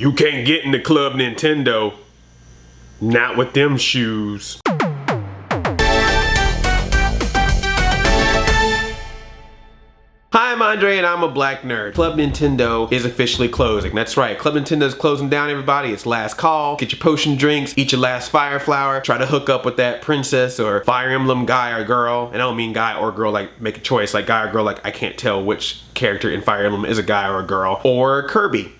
You can't get into Club Nintendo. Not with them shoes. Hi, I'm Andre and I'm a black nerd. Club Nintendo is officially closing. That's right, Club Nintendo is closing down, everybody. It's last call. Get your potion drinks, eat your last fire flower, try to hook up with that princess or Fire Emblem guy or girl. And I don't mean guy or girl, like make a choice, like guy or girl, like I can't tell which character in Fire Emblem is a guy or a girl. Or Kirby.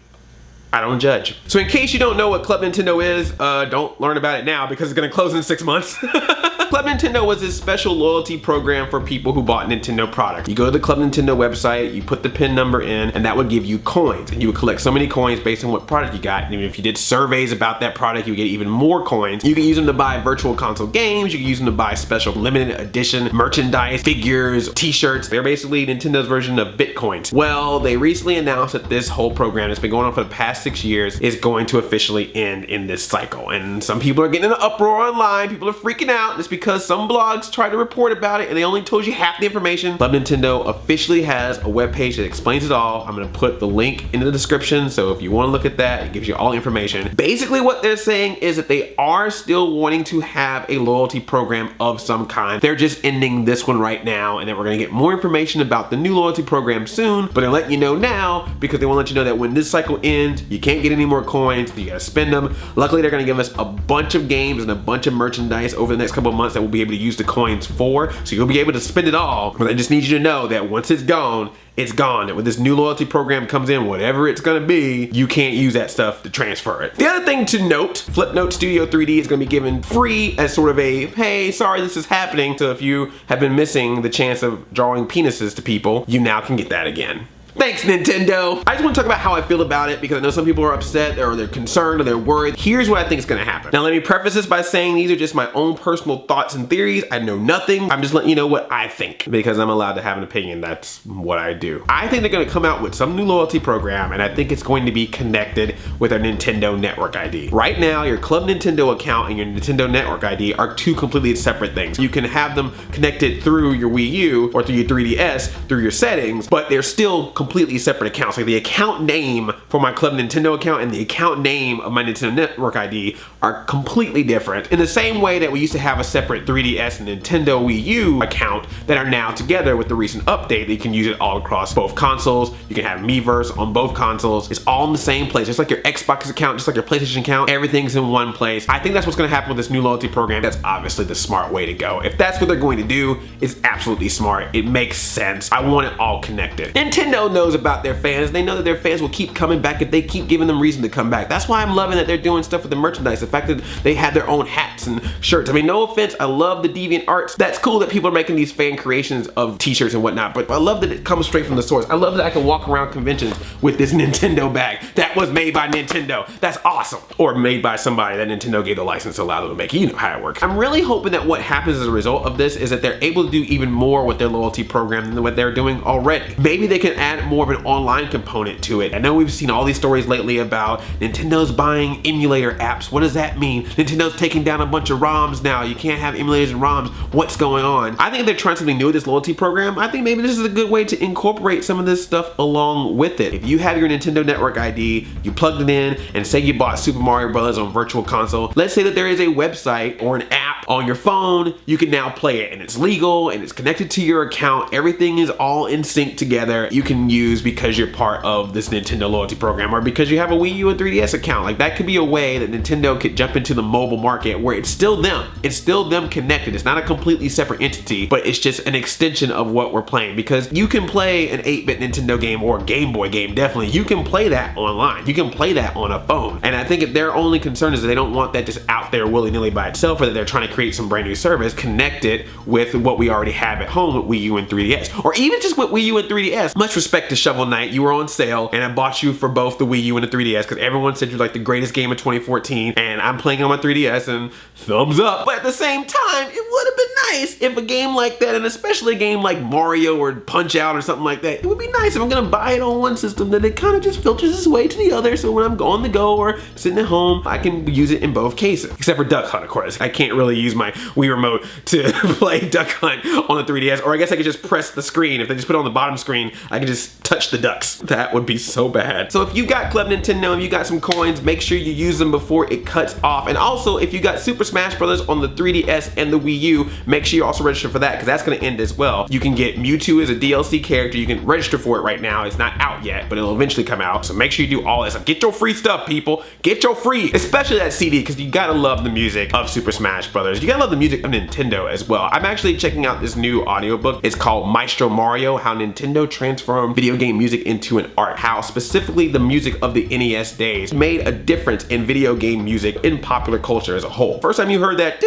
I don't judge. So in case you don't know what Club Nintendo is, don't learn about it now because it's gonna close in 6 months. Club Nintendo was this special loyalty program for people who bought Nintendo products. You go to the Club Nintendo website, you put the PIN number in, and that would give you coins. And you would collect so many coins based on what product you got. And even if you did surveys about that product, you would get even more coins. You can use them to buy virtual console games, you can use them to buy special limited edition merchandise, figures, t-shirts. They're basically Nintendo's version of Bitcoins. Well, they recently announced that this whole program that's been going on for the past 6 years is going to officially end in this cycle. And some people are getting in an uproar online, people are freaking out. It's because some blogs tried to report about it and they only told you half the information. Club Nintendo officially has a webpage that explains it all. I'm gonna put the link in the description, so if you wanna look at that, it gives you all the information. Basically what they're saying is that they are still wanting to have a loyalty program of some kind. They're just ending this one right now, and then we're gonna get more information about the new loyalty program soon, but they're letting you know now because they wanna let you know that when this cycle ends, you can't get any more coins, you gotta spend them. Luckily, they're gonna give us a bunch of games and a bunch of merchandise over the next couple of months that we'll be able to use the coins for, so you'll be able to spend it all. But I just need you to know that once it's gone, it's gone. And when this new loyalty program comes in, whatever it's gonna be, you can't use that stuff to transfer it. The other thing to note, Flipnote Studio 3D is gonna be given free as sort of a, hey, sorry this is happening. So if you have been missing the chance of drawing penises to people, you now can get that again. Thanks, Nintendo. I just want to talk about how I feel about it because I know some people are upset or they're concerned or they're worried. Here's what I think is going to happen. Now, let me preface this by saying these are just my own personal thoughts and theories. I know nothing. I'm just letting you know what I think because I'm allowed to have an opinion. That's what I do. I think they're going to come out with some new loyalty program, and I think it's going to be connected with a Nintendo Network ID. Right now, your Club Nintendo account and your Nintendo Network ID are two completely separate things. You can have them connected through your Wii U or through your 3DS through your settings, but they're still completely separate accounts. Like the account name for my Club Nintendo account and the account name of my Nintendo Network ID are completely different. In the same way that we used to have a separate 3DS and Nintendo Wii U account that are now together with the recent update that you can use it all across both consoles. You can have Miiverse on both consoles. It's all in the same place. Just like your Xbox account, just like your PlayStation account, everything's in one place. I think that's what's gonna happen with this new loyalty program. That's obviously the smart way to go. If that's what they're going to do, it's absolutely smart. It makes sense. I want it all connected. Nintendo knows about their fans. They know that their fans will keep coming back if they keep giving them reason to come back. That's why I'm loving that they're doing stuff with the merchandise. The fact that they have their own hats and shirts. I mean, no offense, I love the deviant arts. That's cool that people are making these fan creations of t-shirts and whatnot, but I love that it comes straight from the source. I love that I can walk around conventions with this Nintendo bag that was made by Nintendo. That's awesome. Or made by somebody that Nintendo gave the license to allow them to make it. You know how it works. I'm really hoping that what happens as a result of this is that they're able to do even more with their loyalty program than what they're doing already. Maybe they can add more of an online component to it. I know we've seen all these stories lately about Nintendo's buying emulator apps. What does that mean? Nintendo's taking down a bunch of ROMs now. You can't have emulators and ROMs. What's going on? I think they're trying something new with this loyalty program. I think maybe this is a good way to incorporate some of this stuff along with it. If you have your Nintendo Network ID, you plugged it in, and say you bought Super Mario Bros. On Virtual Console, let's say that there is a website or an app on your phone, you can now play it, and it's legal, and it's connected to your account. Everything is all in sync together. You can use because you're part of this Nintendo loyalty program or because you have a Wii U and 3DS account. Like that could be a way that Nintendo could jump into the mobile market where it's still them. It's still them connected. It's not a completely separate entity, but it's just an extension of what we're playing because you can play an 8-bit Nintendo game or a Game Boy game, definitely. You can play that online. You can play that on a phone. And I think if their only concern is that they don't want that just out there willy-nilly by itself or that they're trying to create some brand new service, connect it with what we already have at home with Wii U and 3DS. Or even just with Wii U and 3DS. Much respect to Shovel Knight. You were on sale and I bought you for both the Wii U and the 3DS because everyone said you're like the greatest game of 2014 and I'm playing on my 3DS and thumbs up. But at the same time, it would have been nice if a game like that, and especially a game like Mario or Punch Out or something like that, it would be nice if I'm gonna buy it on one system that it kind of just filters its way to the other, so when I'm on the go or sitting at home, I can use it in both cases. Except for Duck Hunt, of course. I can't really use my Wii Remote to play Duck Hunt on the 3DS, or I guess I could just press the screen. If they just put it on the bottom screen, I can just touch the ducks. That would be so bad. So if you got Club Nintendo and you got some coins, make sure you use them before it cuts off. And also, if you got Super Smash Bros. On the 3DS and the Wii U, make sure you also register for that, because that's gonna end as well. You can get Mewtwo as a DLC character. You can register for it right now. It's not out yet, but it'll eventually come out. So make sure you do all this. Get your free stuff, people. Get your free, especially that CD, because you gotta love the music of Super Smash Bros. You gotta love the music of Nintendo as well. I'm actually checking out this new audiobook. It's called Maestro Mario, How Nintendo Transformed Video Game Music into an Art. How specifically the music of the NES days made a difference in video game music in popular culture as a whole. First time you heard that,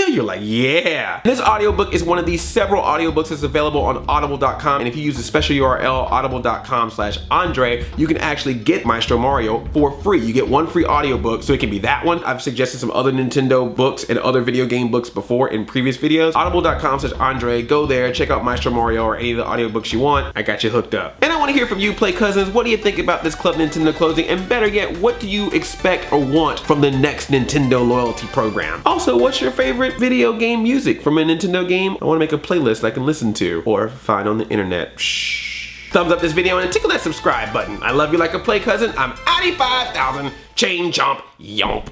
you're like, yeah. This audiobook is one of these several audiobooks that's available on audible.com, and if you use the special URL audible.com/Andre, you can actually get Maestro Mario for free. You get one free audiobook, so it can be that one. I've suggested some other Nintendo books and other video game books before in previous videos. Audible.com/Andre, go there, check out Maestro Mario or any of the audiobooks you want. I got you hooked up. And I want to hear from you, Play Cousins. What do you think about this Club Nintendo closing? And better yet, what do you expect or want from the next Nintendo loyalty program? Also, what's your favorite video game music from a Nintendo game? I want to make a playlist I can listen to or find on the internet. Shh. Thumbs up this video and tickle that subscribe button. I love you like a Play Cousin. I'm 85,000. Chain chomp yomp.